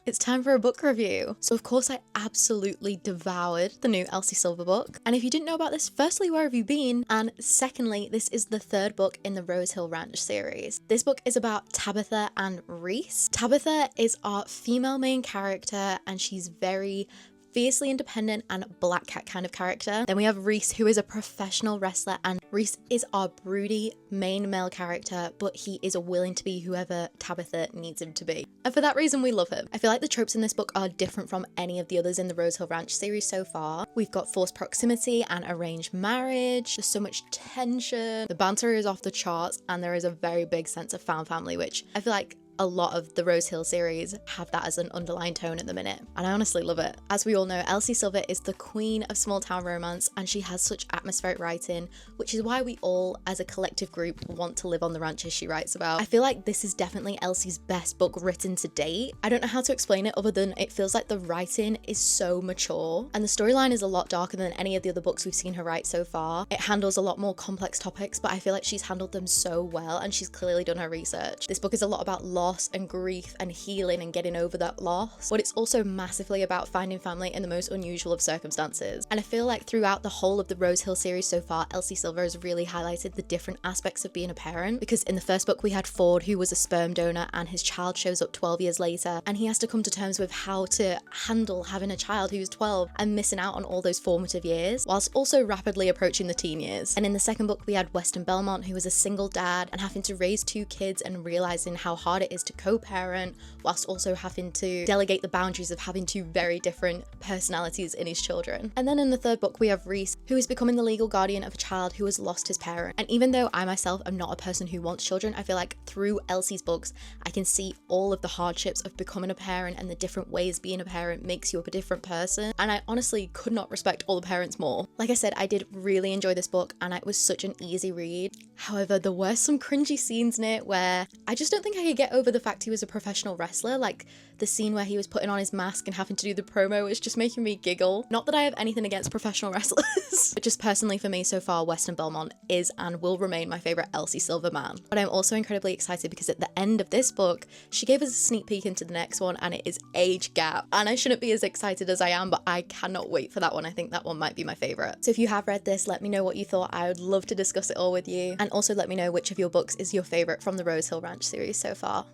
It's time for a book review. So of course I absolutely devoured the new Elsie Silver book. And if you didn't know about this, firstly, where have you been? And secondly, this is the third book in the Rose Hill Ranch series. This book is about Tabitha and Reese. Tabitha is our female main character and she's very fiercely independent and black cat kind of character. Then we have Reese, who is a professional wrestler, and Reese is our broody main male character, but he is willing to be whoever Tabitha needs him to be. And for that reason, we love him. I feel like the tropes in this book are different from any of the others in the Rose Hill Ranch series so far. We've got forced proximity and arranged marriage. There's so much tension. The banter is off the charts, and there is a very big sense of found family, which I feel like a lot of the Rose Hill series have that as an underlying tone at the minute, and I honestly love it. As we all know, Elsie Silver is the queen of small town romance, and she has such atmospheric writing, which is why we all as a collective group want to live on the ranches she writes about. I feel like this is definitely Elsie's best book written to date. I don't know how to explain it other than it feels like the writing is so mature, and the storyline is a lot darker than any of the other books we've seen her write so far. It handles a lot more complex topics, but I feel like she's handled them so well, and she's clearly done her research. This book is a lot about loss and grief and healing and getting over that loss, but it's also massively about finding family in the most unusual of circumstances. And I feel like throughout the whole of the Rose Hill series so far, Elsie Silver has really highlighted the different aspects of being a parent, because in the first book we had Ford, who was a sperm donor, and his child shows up 12 years later, and he has to come to terms with how to handle having a child who's 12 and missing out on all those formative years, whilst also rapidly approaching the teen years. And in the second book we had Weston Belmont, who was a single dad and having to raise 2 kids and realizing how hard it is to co-parent, whilst also having to delegate the boundaries of having 2 very different personalities in his children. And then in the third book we have Reese, who is becoming the legal guardian of a child who has lost his parent. And even though I myself am not a person who wants children, I feel like through Elsie's books I can see all of the hardships of becoming a parent and the different ways being a parent makes you a different person, and I honestly could not respect all the parents more. Like I said, I did really enjoy this book and it was such an easy read. However, there were some cringy scenes in it where I just don't think I could get over the fact he was a professional wrestler. Like the scene where he was putting on his mask and having to do the promo was just making me giggle. Not that I have anything against professional wrestlers, but just personally for me so far, Weston Belmont is and will remain my favourite Elsie Silver man. But I'm also incredibly excited because at the end of this book, she gave us a sneak peek into the next one, and it is Age Gap. And I shouldn't be as excited as I am, but I cannot wait for that one. I think that one might be my favourite. So if you have read this, let me know what you thought. I would love to discuss it all with you. And also let me know which of your books is your favourite from the Rose Hill Ranch series so far.